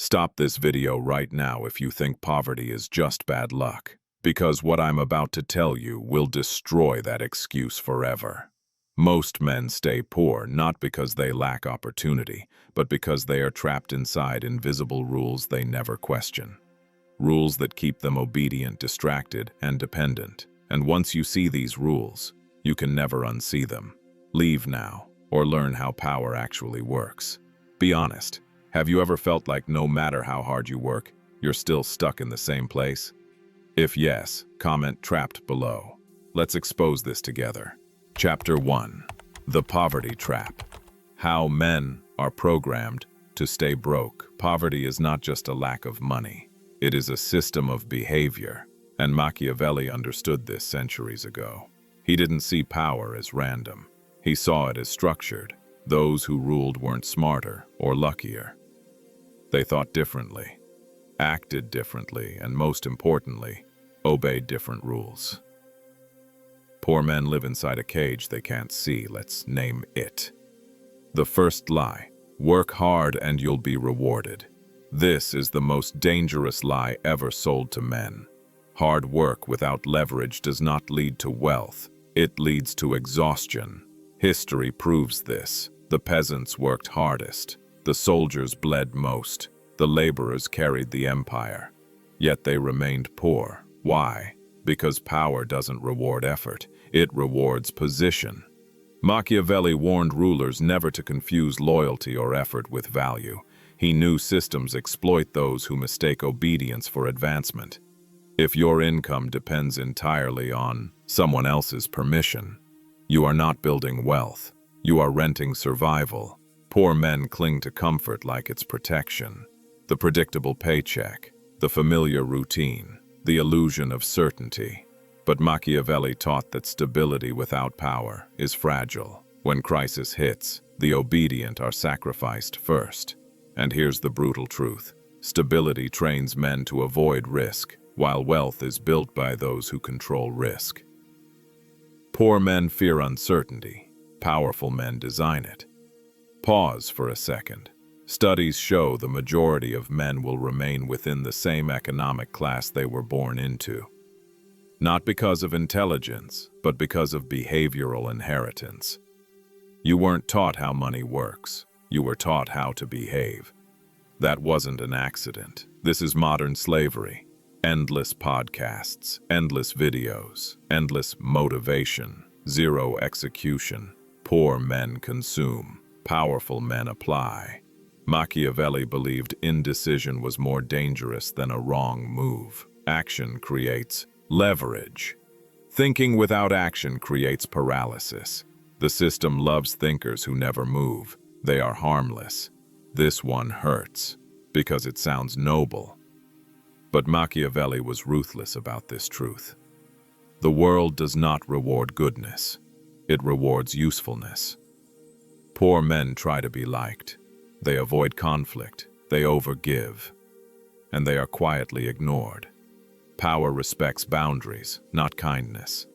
Stop this video right now if you think poverty is just bad luck, because what I'm about to tell you will destroy that excuse forever. Most men stay poor not because they lack opportunity, but because they are trapped inside invisible rules they never question. Rules that keep them obedient, distracted, and dependent. And once you see these rules, you can never unsee them. Leave now, or learn how power actually works. Be honest. Have you ever felt like no matter how hard you work, you're still stuck in the same place? If yes, comment trapped below. Let's expose this together. Chapter 1. The Poverty Trap. How men are programmed to stay broke. Poverty is not just a lack of money. It is a system of behavior, and Machiavelli understood this centuries ago. He didn't see power as random. He saw it as structured. Those who ruled weren't smarter or luckier. They thought differently, acted differently, and most importantly, obeyed different rules. Poor men live inside a cage they can't see. Let's name it. The first lie: work hard and you'll be rewarded. This is the most dangerous lie ever sold to men. Hard work without leverage does not lead to wealth. It leads to exhaustion. History proves this. The peasants worked hardest. The soldiers bled most. The laborers carried the empire. Yet they remained poor. Why? Because power doesn't reward effort. It rewards position. Machiavelli warned rulers never to confuse loyalty or effort with value. He knew systems exploit those who mistake obedience for advancement. If your income depends entirely on someone else's permission, you are not building wealth. You are renting survival. Poor men cling to comfort like it's protection. The predictable paycheck, the familiar routine, the illusion of certainty. But Machiavelli taught that stability without power is fragile. When crisis hits, the obedient are sacrificed first. And here's the brutal truth. Stability trains men to avoid risk, while wealth is built by those who control risk. Poor men fear uncertainty. Powerful men design it. Pause for a second. Studies show the majority of men will remain within the same economic class they were born into. Not because of intelligence, but because of behavioral inheritance. You weren't taught how money works. You were taught how to behave. That wasn't an accident. This is modern slavery. Endless podcasts, endless videos, endless motivation, zero execution. Poor men consume. Powerful men apply. Machiavelli believed indecision was more dangerous than a wrong move. Action creates leverage. Thinking without action creates paralysis. The system loves thinkers who never move. They are harmless. This one hurts because it sounds noble. But Machiavelli was ruthless about this truth. The world does not reward goodness. It rewards usefulness. Poor men try to be liked. They avoid conflict. They overgive. And they are quietly ignored. Power respects boundaries, not kindness.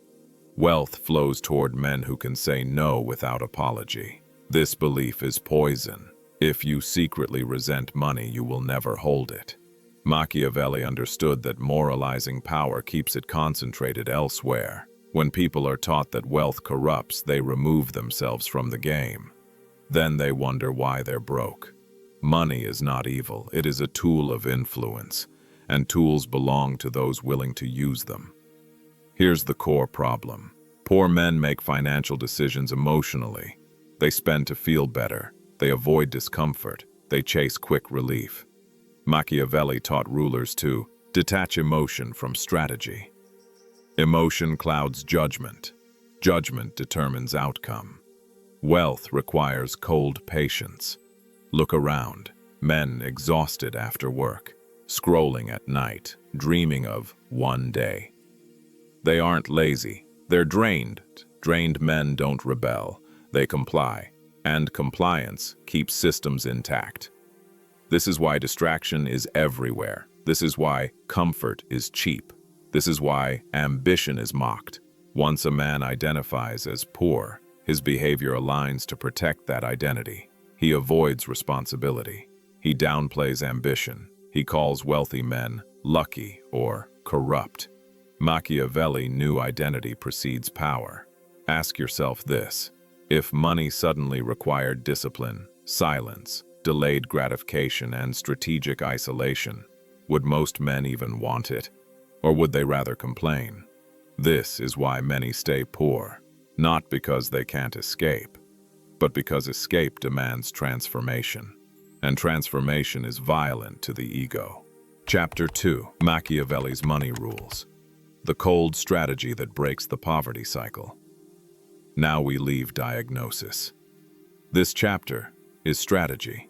Wealth flows toward men who can say no without apology. This belief is poison. If you secretly resent money, you will never hold it. Machiavelli understood that moralizing power keeps it concentrated elsewhere. When people are taught that wealth corrupts, they remove themselves from the game. Then they wonder why they're broke. Money is not evil. It is a tool of influence, and tools belong to those willing to use them. Here's the core problem. Poor men make financial decisions emotionally. They spend to feel better. They avoid discomfort. They chase quick relief. Machiavelli taught rulers to detach emotion from strategy. Emotion clouds judgment. Judgment determines outcome. Wealth requires cold patience. Look around. Men exhausted after work, scrolling at night, dreaming of one day. They aren't lazy. They're drained. Drained men don't rebel. They comply. And compliance keeps systems intact. This is why distraction is everywhere. This is why comfort is cheap. This is why ambition is mocked. Once a man identifies as poor, his behavior aligns to protect that identity. He avoids responsibility. He downplays ambition. He calls wealthy men lucky or corrupt. Machiavelli knew identity precedes power. Ask yourself this: if money suddenly required discipline, silence, delayed gratification, and strategic isolation, would most men even want it? Or would they rather complain? This is why many stay poor, not because they can't escape, but because escape demands transformation, and transformation is violent to the ego. Chapter 2: Machiavelli's Money Rules. The cold strategy that breaks the poverty cycle. Now we leave diagnosis. This chapter is strategy.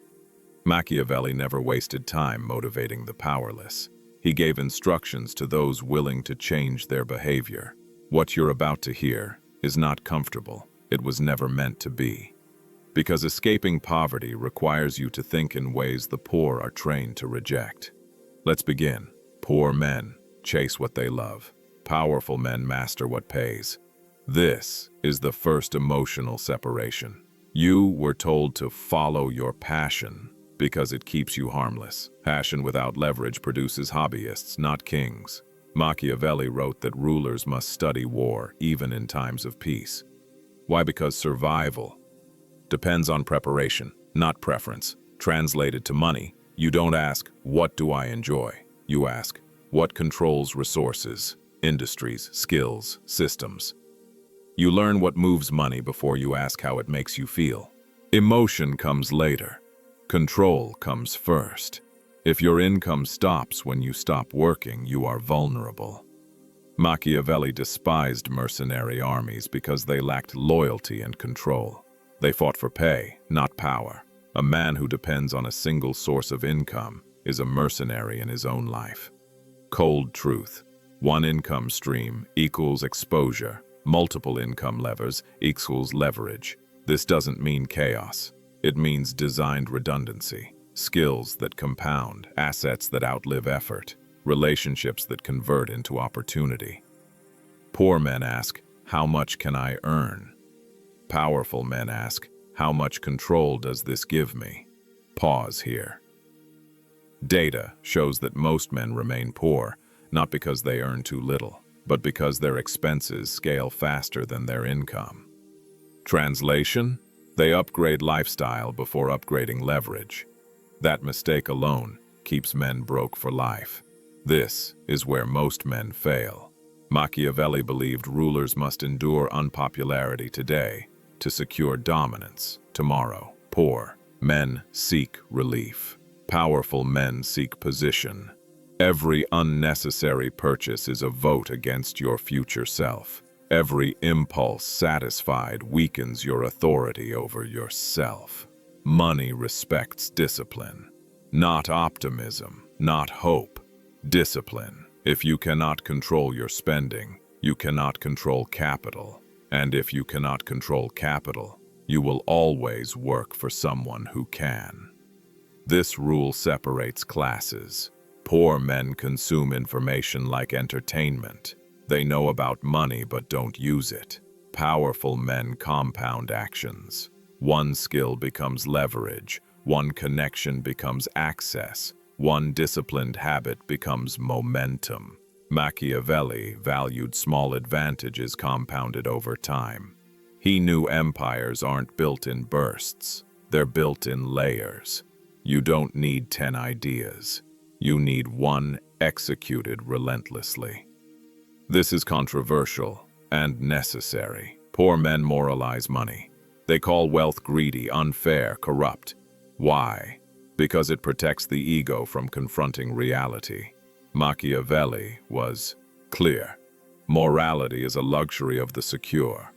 Machiavelli never wasted time motivating the powerless. He gave instructions to those willing to change their behavior. What you're about to hear is not comfortable. It was never meant to be. Because escaping poverty requires you to think in ways the poor are trained to reject. Let's begin. Poor men chase what they love. Powerful men master what pays. This is the first emotional separation. You were told to follow your passion because it keeps you harmless. Passion without leverage produces hobbyists, not kings. Machiavelli wrote that rulers must study war even in times of peace. Why? Because survival depends on preparation, not preference. Translated to money, you don't ask, "What do I enjoy?" You ask, "What controls resources, industries, skills, systems?" You learn what moves money before you ask how it makes you feel. Emotion comes later. Control comes first. If your income stops when you stop working, you are vulnerable. Machiavelli despised mercenary armies because they lacked loyalty and control. They fought for pay, not power. A man who depends on a single source of income is a mercenary in his own life. Cold truth: one income stream equals exposure. Multiple income levers equals leverage. This doesn't mean chaos. It means designed redundancy. Skills that compound, assets that outlive effort, relationships that convert into opportunity. Poor men ask, "How much can I earn?" Powerful men ask, "How much control does this give me?" Pause here. Data shows that most men remain poor, not because they earn too little, but because their expenses scale faster than their income. Translation: they upgrade lifestyle before upgrading leverage. That mistake alone keeps men broke for life. This is where most men fail. Machiavelli believed rulers must endure unpopularity today to secure dominance tomorrow. Poor men seek relief. Powerful men seek position. Every unnecessary purchase is a vote against your future self. Every impulse satisfied weakens your authority over yourself. Money respects discipline, not optimism, not hope. Discipline. If you cannot control your spending, you cannot control capital. And if you cannot control capital, you will always work for someone who can. This rule separates classes. Poor men consume information like entertainment. They know about money but don't use it. Powerful men compound actions. One skill becomes leverage. One connection becomes access. One disciplined habit becomes momentum. Machiavelli valued small advantages compounded over time. He knew empires aren't built in bursts. They're built in layers. You don't need 10 ideas. You need one executed relentlessly. This is controversial and necessary. Poor men moralize money. They call wealth greedy, unfair, corrupt. Why? Because it protects the ego from confronting reality. Machiavelli was clear. Morality is a luxury of the secure.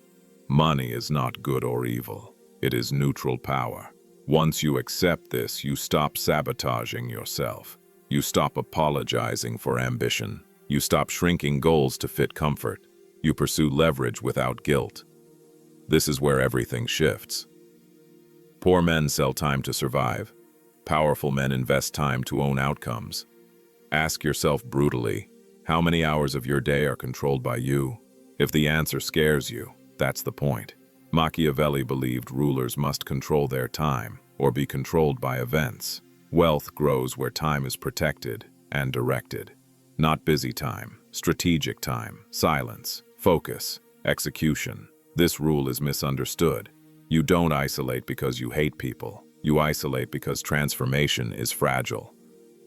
Money is not good or evil. It is neutral power. Once you accept this, you stop sabotaging yourself. You stop apologizing for ambition. You stop shrinking goals to fit comfort. You pursue leverage without guilt. This is where everything shifts. Poor men sell time to survive. Powerful men invest time to own outcomes. Ask yourself brutally, how many hours of your day are controlled by you? If the answer scares you, that's the point. Machiavelli believed rulers must control their time or be controlled by events. Wealth grows where time is protected and directed. Not busy time, strategic time, silence, focus, execution. This rule is misunderstood. You don't isolate because you hate people. You isolate because transformation is fragile.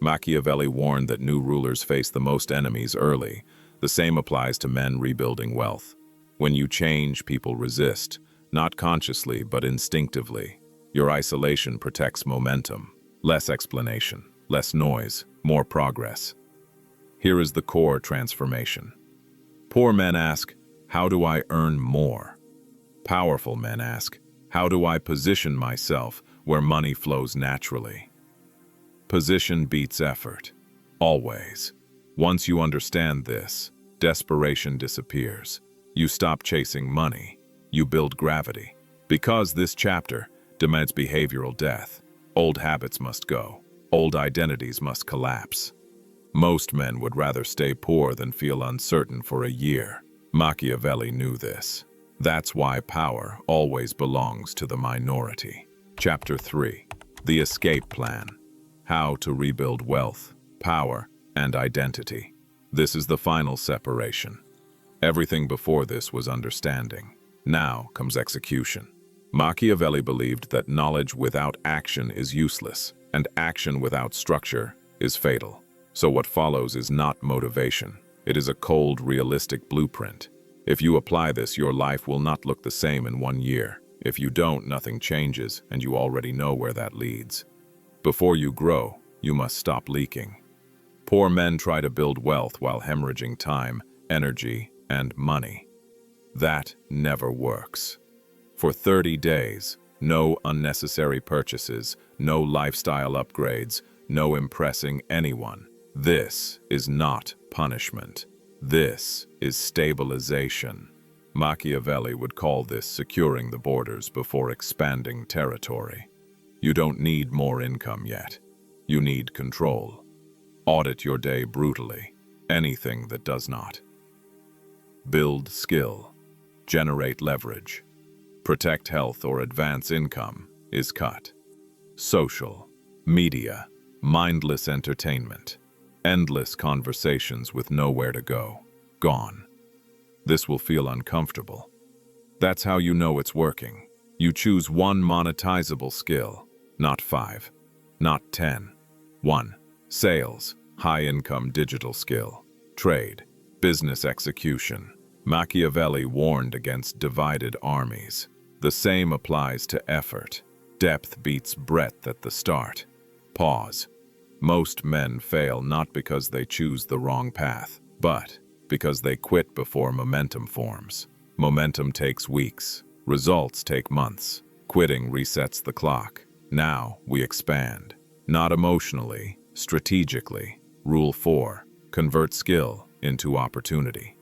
Machiavelli warned that new rulers face the most enemies early. The same applies to men rebuilding wealth. When you change, people resist, not consciously but instinctively. Your isolation protects momentum. Less explanation, less noise, more progress. Here is the core transformation. Poor men ask, how do I earn more? Powerful men ask, how do I position myself where money flows naturally? Position beats effort. Always. Once you understand this, desperation disappears. You stop chasing money. You build gravity. Because this chapter demands behavioral death. Old habits must go. Old identities must collapse. Most men would rather stay poor than feel uncertain for a year. Machiavelli knew this. That's why power always belongs to the minority. Chapter 3. The Escape Plan. How to rebuild wealth, power, and identity. This is the final separation. Everything before this was understanding. Now comes execution. Machiavelli believed that knowledge without action is useless, and action without structure is fatal. So what follows is not motivation. It is a cold, realistic blueprint. If you apply this, your life will not look the same in 1 year. If you don't, nothing changes, and you already know where that leads. Before you grow, you must stop leaking. Poor men try to build wealth while hemorrhaging time, energy, and money. That never works. For 30 days, no unnecessary purchases, no lifestyle upgrades, no impressing anyone. This is not punishment. This is stabilization. Machiavelli would call this securing the borders before expanding territory. You don't need more income yet. You need control. Audit your day brutally. Anything that does not. Build skill. Generate leverage. Protect health or advance income is cut. Social. Media. Mindless entertainment. Endless conversations with nowhere to go. Gone. This will feel uncomfortable. That's how you know it's working. You choose one monetizable skill, not 5, not 10. 1. Sales, high-income digital skill. Trade, business execution. Machiavelli warned against divided armies. The same applies to effort. Depth beats breadth at the start. Pause. Most men fail not because they choose the wrong path, but because they quit before momentum forms. Momentum takes weeks. Results take months. Quitting resets the clock. Now we expand. Not emotionally, strategically. Rule 4. Convert skill into opportunity.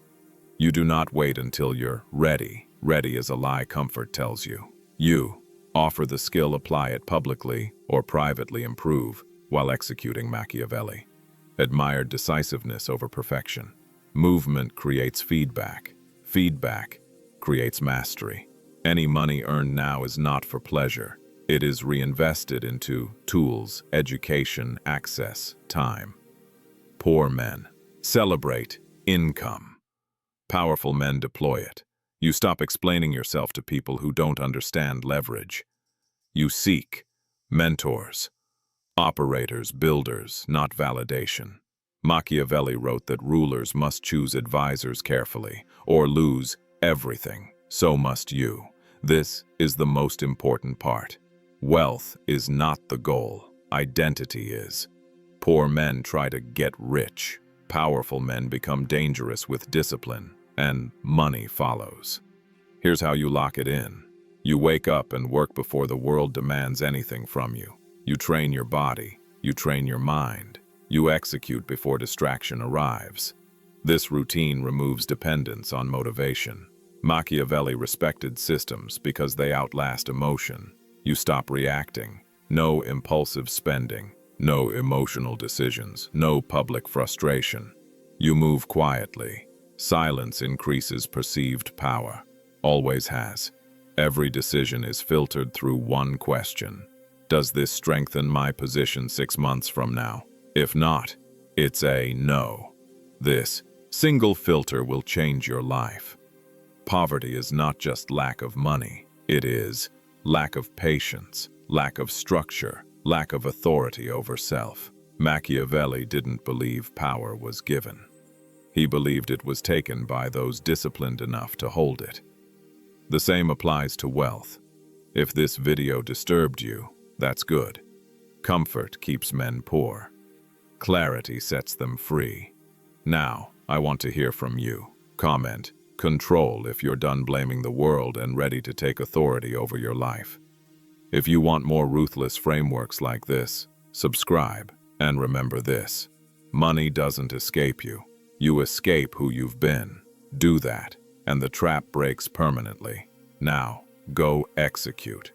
You do not wait until you're ready. Ready is a lie comfort tells you. You offer the skill, apply it publicly or privately, improve while executing Machiavelli. Admired decisiveness over perfection. Movement creates feedback. Feedback creates mastery. Any money earned now is not for pleasure. It is reinvested into tools, education, access, time. Poor men celebrate income. Powerful men deploy it. You stop explaining yourself to people who don't understand leverage. You seek mentors, operators, builders, not validation. Machiavelli wrote that rulers must choose advisors carefully or lose everything. So must you. This is the most important part. Wealth is not the goal. Identity is. Poor men try to get rich. Powerful men become dangerous with discipline, and money follows. Here's how you lock it in. You wake up and work before the world demands anything from you. You train your body. You train your mind. You execute before distraction arrives. This routine removes dependence on motivation. Machiavelli respected systems because they outlast emotion. You stop reacting. No impulsive spending. No emotional decisions. No public frustration. You move quietly. Silence increases perceived power. Always has. Every decision is filtered through one question. Does this strengthen my position 6 months from now? If not, it's a no. This single filter will change your life. Poverty is not just lack of money. It is lack of patience, lack of structure, lack of authority over self. Machiavelli didn't believe power was given. He believed it was taken by those disciplined enough to hold it. The same applies to wealth. If this video disturbed you, that's good. Comfort keeps men poor. Clarity sets them free. Now, I want to hear from you. Comment, control if you're done blaming the world and ready to take authority over your life. If you want more ruthless frameworks like this, subscribe, and remember this: money doesn't escape you. You escape who you've been. Do that, and the trap breaks permanently. Now, go execute.